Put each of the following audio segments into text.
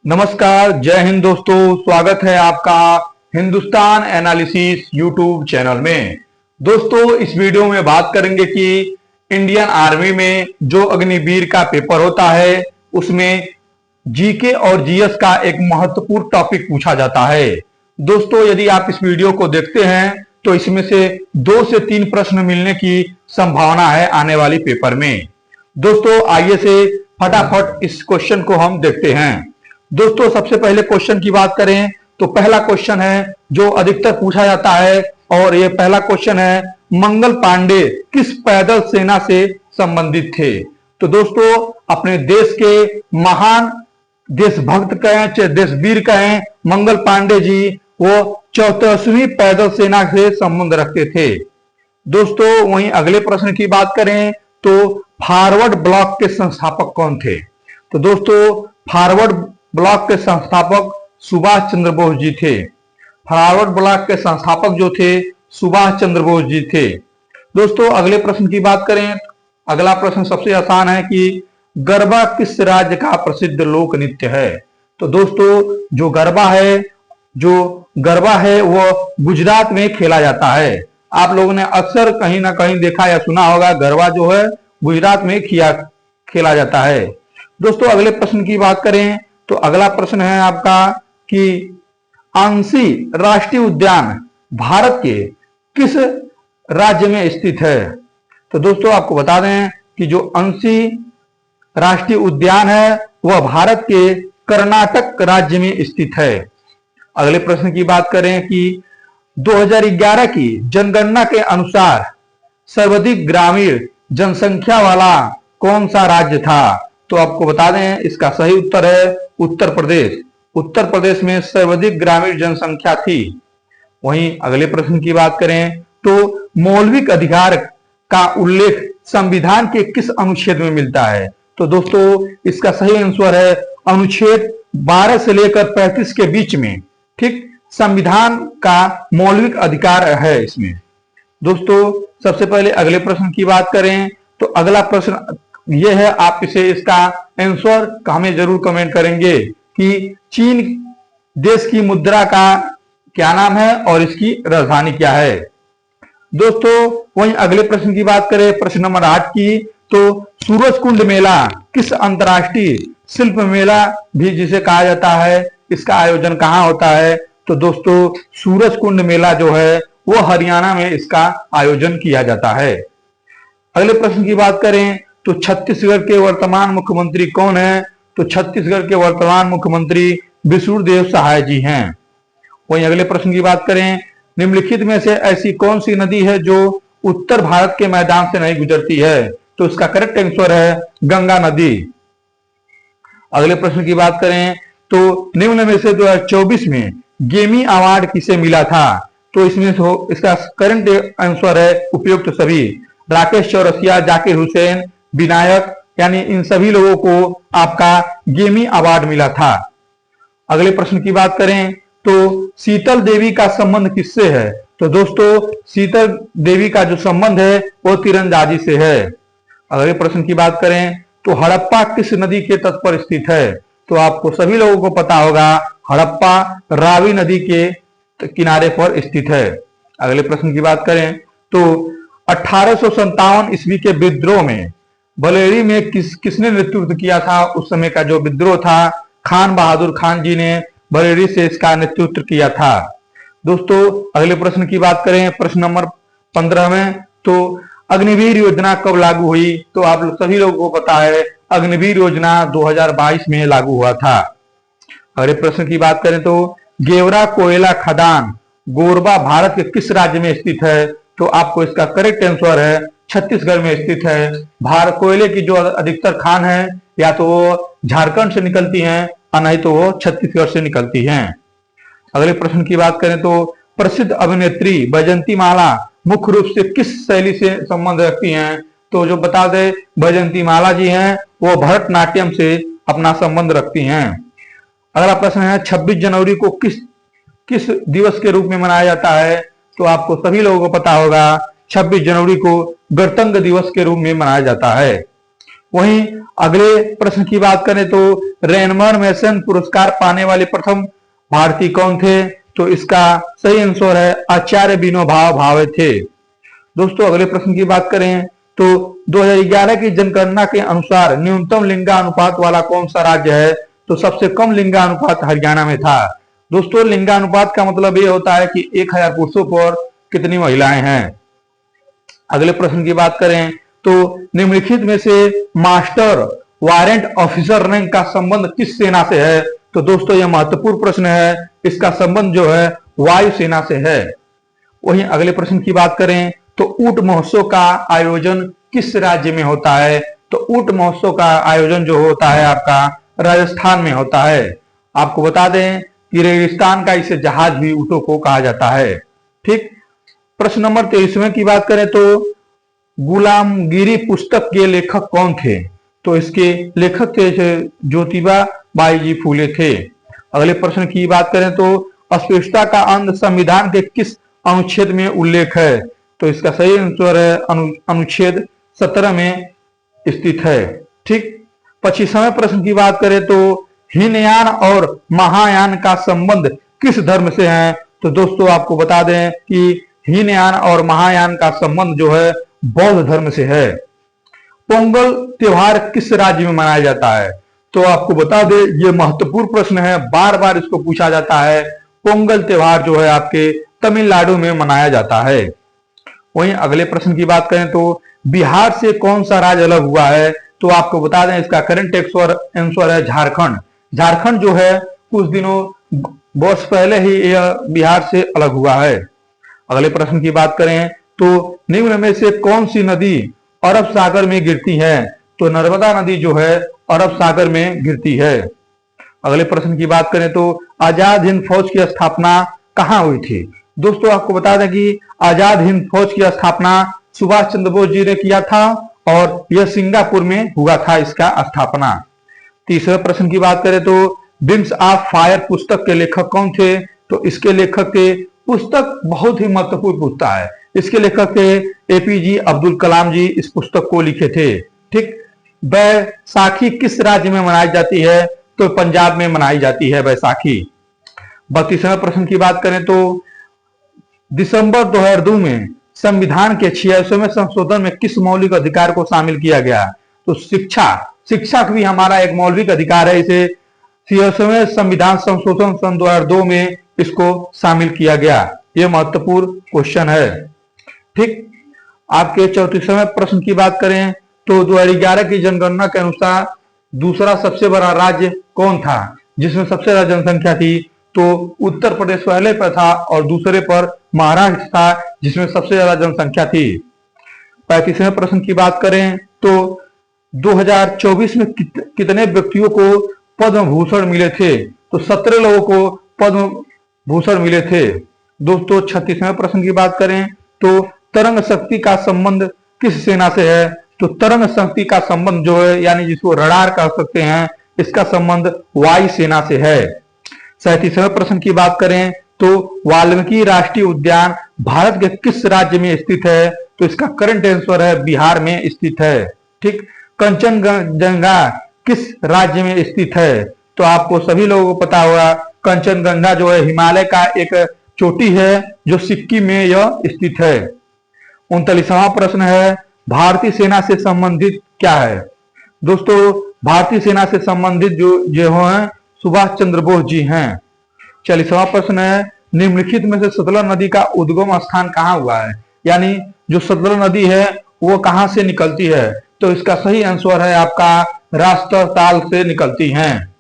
नमस्कार, जय हिंद दोस्तों। स्वागत है आपका हिंदुस्तान एनालिसिस यूट्यूब चैनल में। दोस्तों, इस वीडियो में बात करेंगे कि इंडियन आर्मी में जो अग्निवीर का पेपर होता है उसमें जीके और जीएस का एक महत्वपूर्ण टॉपिक पूछा जाता है। दोस्तों, यदि आप इस वीडियो को देखते हैं तो इसमें से 2 से 3 प्रश्न मिलने की संभावना है आने वाली पेपर में। दोस्तों, आइए से फटाफट इस क्वेश्चन को हम देखते हैं। दोस्तों, सबसे पहले क्वेश्चन की बात करें तो पहला क्वेश्चन है जो अधिकतर पूछा जाता है और ये पहला क्वेश्चन है, मंगल पांडे किस पैदल सेना से संबंधित थे। तो दोस्तों, अपने देश के महान देशभक्त कहें चाहे देशवीर कहें, मंगल पांडे जी वो 34वीं पैदल सेना से संबंध रखते थे। दोस्तों, वहीं अगले प्रश्न की बात करें तो फॉरवर्ड ब्लॉक के संस्थापक कौन थे। तो दोस्तों, फॉरवर्ड ब्लॉक के संस्थापक सुभाष चंद्र बोस जी थे। फॉरवर्ड ब्लॉक के संस्थापक जो थे सुभाष चंद्र बोस जी थे। दोस्तों, अगले प्रश्न की बात करें, अगला प्रश्न सबसे आसान है कि गरबा किस राज्य का प्रसिद्ध लोक नृत्य है। तो दोस्तों, जो गरबा है वो गुजरात में खेला जाता है। आप लोगों ने अक्सर कहीं ना कहीं देखा या सुना होगा, गरबा जो है गुजरात में खेला जाता है। दोस्तों, अगले प्रश्न की बात करें तो अगला प्रश्न है आपका कि अंशी राष्ट्रीय उद्यान भारत के किस राज्य में स्थित है। तो दोस्तों, आपको बता दें कि जो अंशी राष्ट्रीय उद्यान है वह भारत के कर्नाटक राज्य में स्थित है। अगले प्रश्न की बात करें कि 2011 की जनगणना के अनुसार सर्वाधिक ग्रामीण जनसंख्या वाला कौन सा राज्य था। तो आपको बता दें इसका सही उत्तर है उत्तर प्रदेश। उत्तर प्रदेश में सर्वाधिक ग्रामीण जनसंख्या थी। वहीं अगले प्रश्न की बात करें तो मौलिक अधिकार का उल्लेख संविधान के किस अनुच्छेद में मिलता है। तो दोस्तों, इसका सही आंसर है अनुच्छेद 12 से लेकर 35 के बीच में। ठीक, संविधान का मौलिक अधिकार है इसमें। दोस्तों, सबसे पहले अगले प्रश्न की बात करें तो अगला प्रश्न यह है, आप इसे इसका आंसर हमें जरूर कमेंट करेंगे कि चीन देश की मुद्रा का क्या नाम है और इसकी राजधानी क्या है। दोस्तों, वहीं अगले प्रश्न की बात करें, प्रश्न नंबर 8 की, तो सूरजकुंड मेला किस अंतर्राष्ट्रीय शिल्प मेला भी जिसे कहा जाता है, इसका आयोजन कहाँ होता है। तो दोस्तों, सूरजकुंड मेला जो है वो हरियाणा में इसका आयोजन किया जाता है। अगले प्रश्न की बात करें तो छत्तीसगढ़ के वर्तमान मुख्यमंत्री कौन है। तो छत्तीसगढ़ के वर्तमान मुख्यमंत्री विष्णुदेव सहाय जी हैं। वहीं अगले प्रश्न की बात करें, निम्नलिखित में से ऐसी कौन सी नदी है जो उत्तर भारत के मैदान से नहीं गुजरती है। तो इसका करेक्ट आंसर है गंगा नदी। अगले प्रश्न की बात करें तो निम्न में से 2024 में गेमी अवार्ड किसे मिला था। तो इसमें इसका करंट आंसर है उपयुक्त सभी। राकेश चौरसिया, जाकिर हुसैन, विनायक, यानी इन सभी लोगों को आपका गेमी अवार्ड मिला था। अगले प्रश्न की बात करें तो शीतल देवी का संबंध किससे है। तो दोस्तों, शीतल देवी का जो संबंध है वो तीरंदाजी से है। अगले प्रश्न की बात करें तो हड़प्पा किस नदी के तट पर स्थित है। तो आपको सभी लोगों को पता होगा, हड़प्पा रावी नदी के किनारे पर स्थित है। अगले प्रश्न की बात करें तो 1857 ईस्वी के विद्रोह में बलेरी में किसने नेतृत्व किया था। उस समय का जो विद्रोह था, खान बहादुर खान जी ने बलेरी से इसका नेतृत्व किया था। दोस्तों, अगले प्रश्न की बात करें, प्रश्न नंबर 15 में, तो अग्निवीर योजना कब लागू हुई। तो आप सभी लोगों को पता है अग्निवीर योजना 2022 में लागू हुआ था। अगले प्रश्न की बात करें तो गेवरा कोयला खदान गोरबा भारत के किस राज्य में स्थित है। तो आपको इसका करेक्ट आंसर है छत्तीसगढ़ में स्थित है। भारत कोयले की जो अधिकतर खान है या तो वो झारखंड से निकलती हैं और नहीं तो वो छत्तीसगढ़ से निकलती हैं। अगले प्रश्न की बात करें तो प्रसिद्ध अभिनेत्री बैजंती माला मुख्य रूप से किस शैली से संबंध रखती हैं। तो जो बता दे, बैजंती माला जी हैं वो भरतनाट्यम से अपना संबंध रखती हैं। अगला प्रश्न है 26 जनवरी को किस दिवस के रूप में मनाया जाता है। तो आपको सभी लोगों को पता होगा 26 जनवरी को गणतंत्र दिवस के रूप में मनाया जाता है। वहीं अगले प्रश्न की बात करें तो रेनमर मैसन पुरस्कार पाने वाले प्रथम भारतीय कौन थे? तो इसका सही आंसर है आचार्य विनोबा भावे थे। दोस्तों अगले प्रश्न की बात करें तो 2011 की जनगणना के अनुसार न्यूनतम लिंगानुपात वाला कौन सा राज्य है? तो सबसे कम लिंगानुपात हरियाणा में था। दोस्तों लिंगानुपात का मतलब ये होता है कि 1000 पुरुषों पर कितनी महिलाएं हैं। अगले प्रश्न की बात करें तो निम्नलिखित में से मास्टर वारंट ऑफिसर रैंक का संबंध किस सेना से है? तो दोस्तों यह महत्वपूर्ण प्रश्न है, इसका संबंध जो है वायुसेना से है। वहीं अगले प्रश्न की बात करें तो ऊंट महोत्सव का आयोजन किस राज्य में होता है? तो ऊंट महोत्सव का आयोजन जो होता है आपका राजस्थान में होता है। आपको बता दें कि रेगिस्तान का इसे जहाज भी ऊंटों को कहा जाता है। ठीक। प्रश्न नंबर 23वें की बात करें तो गुलामगिरी पुस्तक के लेखक कौन थे? तो इसके लेखक थे ज्योतिबा बाई जी फूले थे। अगले प्रश्न की बात करें तो अस्पृश्यता का अंत संविधान के किस अनुच्छेद में उल्लेख है? तो इसका सही आंसर है अनुच्छेद 17 में स्थित है। ठीक। 25वें प्रश्न की बात करें तो हीनयान और महायान का संबंध किस धर्म से है? तो दोस्तों आपको बता दें कि हीनयान और महायान का संबंध जो है बौद्ध धर्म से है। पोंगल त्योहार किस राज्य में मनाया जाता है? तो आपको बता दें ये महत्वपूर्ण प्रश्न है, बार बार इसको पूछा जाता है। पोंगल त्योहार जो है आपके तमिलनाडु में मनाया जाता है। वहीं अगले प्रश्न की बात करें तो बिहार से कौन सा राज्य अलग हुआ है? तो आपको बता दें इसका करंट आंसर है झारखंड। झारखंड जो है कुछ दिनों वर्ष पहले ही यह बिहार से अलग हुआ है। अगले प्रश्न की बात करें तो निम्न में से कौन सी नदी अरब सागर में गिरती है? तो नर्मदा नदी जो है अरब सागर में गिरती है। अगले प्रश्न की बात करें तो आजाद हिंद फौज की स्थापना कहां हुई थी? दोस्तों आपको बता दें कि आजाद हिंद फौज की स्थापना सुभाष चंद्र बोस जी ने किया था और यह सिंगापुर में हुआ था इसका स्थापना। तीसरे प्रश्न की बात करें तो विंग्स ऑफ फायर पुस्तक के लेखक कौन थे? तो इसके लेखक थे, पुस्तक बहुत ही महत्वपूर्ण पुस्तक है, इसके लेखक थे एपीजे अब्दुल कलाम जी इस पुस्तक को लिखे थे। ठीक। बैसाखी किस राज्य में मनाई जाती है? तो पंजाब में मनाई जाती है बैसाखी। 32वें प्रश्न की बात करें तो दिसंबर 2002 में संविधान के 86वें संशोधन में किस मौलिक अधिकार को शामिल किया गया? तो शिक्षा भी हमारा एक मौलिक अधिकार है। इसे 86वें संविधान संशोधन सन 2002 में इसको शामिल किया गया। यह महत्वपूर्ण क्वेश्चन है। ठीक। आपके 34वें प्रश्न की बात करें तो 2011 की जनगणना के अनुसार दूसरा सबसे बड़ा राज्य कौन था जिसमें सबसे ज्यादा जनसंख्या थी? तो उत्तर प्रदेश पहले पर था और दूसरे पर महाराष्ट्र था जिसमें सबसे ज्यादा जनसंख्या थी। 35वें प्रश्न की बात करें तो 2024 में कितने व्यक्तियों को पद्म भूषण मिले थे? तो 17 लोगों को पद्म भूषण मिले थे। दोस्तों 36वें प्रश्न की बात करें तो तरंग शक्ति का संबंध किस सेना से है? तो तरंग शक्ति का संबंध जो है यानी जिसको रडार कह सकते हैं, इसका संबंध वायु सेना से है। 37वें प्रश्न की बात करें तो वाल्मीकि राष्ट्रीय उद्यान भारत के किस राज्य में स्थित है? तो इसका करंट आंसर है बिहार में स्थित है। ठीक। कंचनजंगा किस राज्य में स्थित है? तो आपको सभी लोगों को पता होगा कंचनजंगा जो है हिमालय का एक चोटी है जो सिक्किम में यह स्थित है। 39वां प्रश्न है भारतीय सेना से संबंधित क्या है? दोस्तों भारतीय सेना से संबंधित जो है सुभाष चंद्र बोस जी हैं। 40वां प्रश्न है निम्नलिखित में से सतलज नदी का उद्गम स्थान कहाँ हुआ है? यानी जो सतलज नदी है वो कहां से निकलती है? तो इसका सही आंसर है आपका राष्ट्रताल से निकलती हैं।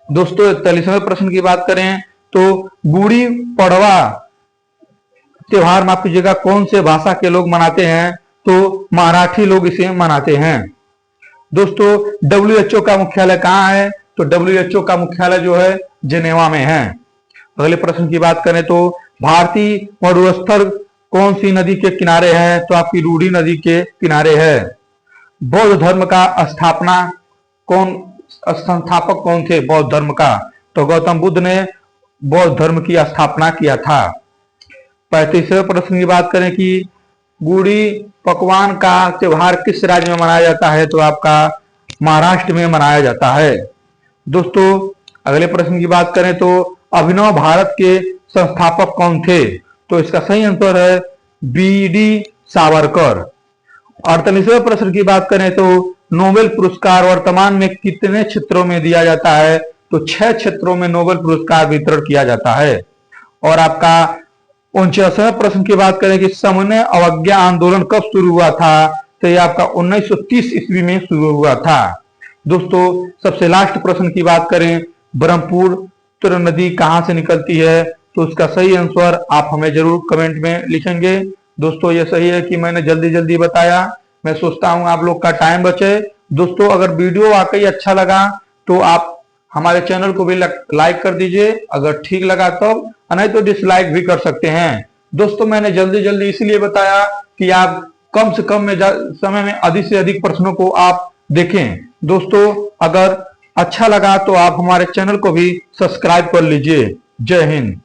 दोस्तों 41वें प्रश्न की बात करें तो गुड़ी पड़वा त्योहार माफ कीजिएगा कौन से भाषा के लोग मनाते हैं? तो मराठी लोग इसे मनाते हैं। दोस्तों WHO का मुख्यालय कहाँ है? तो WHO का मुख्यालय जो है जेनेवा में है। अगले प्रश्न की बात करें तो भारतीय मरुस्थल कौन सी नदी के किनारे है? तो आपकी रूढ़ी नदी के किनारे है। बौद्ध धर्म का संस्थापक कौन थे बौद्ध धर्म का? तो गौतम बुद्ध ने बौद्ध धर्म की स्थापना किया था। 35वें प्रश्न की बात करें कि गुड़ी पकवान का त्योहार किस राज्य में मनाया जाता है? तो आपका महाराष्ट्र में मनाया जाता है। दोस्तों अगले प्रश्न की बात करें तो अभिनव भारत के संस्थापक कौन थे? तो इसका सही आंसर है बी.डी. सावरकर। 48वें प्रश्न की बात करें तो नोबेल पुरस्कार वर्तमान में कितने क्षेत्रों में दिया जाता है? तो 6 क्षेत्रों में नोबेल पुरस्कार वितरण किया जाता है। और आपका 49वें प्रश्न की बात करें कि सविनय अवज्ञा आंदोलन कब शुरू हुआ था? तो ये आपका 1930 ईस्वी में शुरू हुआ था। दोस्तों सबसे लास्ट प्रश्न की बात करें, ब्रह्मपुत्र नदी कहां से निकलती है? तो उसका सही आंसर आप हमें जरूर कमेंट में लिखेंगे। दोस्तों ये सही है कि मैंने जल्दी जल्दी बताया, मैं सोचता हूं आप लोग का टाइम बचे। दोस्तों अगर वीडियो वाकई अच्छा लगा तो आप हमारे चैनल को भी लाइक कर दीजिए, अगर ठीक लगा तब, नहीं तो डिसलाइक भी कर सकते हैं। दोस्तों मैंने जल्दी जल्दी इसलिए बताया कि आप कम से कम में समय में अधिक से अधिक प्रश्नों को आप देखें। दोस्तों अगर अच्छा लगा तो आप हमारे चैनल को भी सब्सक्राइब कर लीजिए। जय हिंद।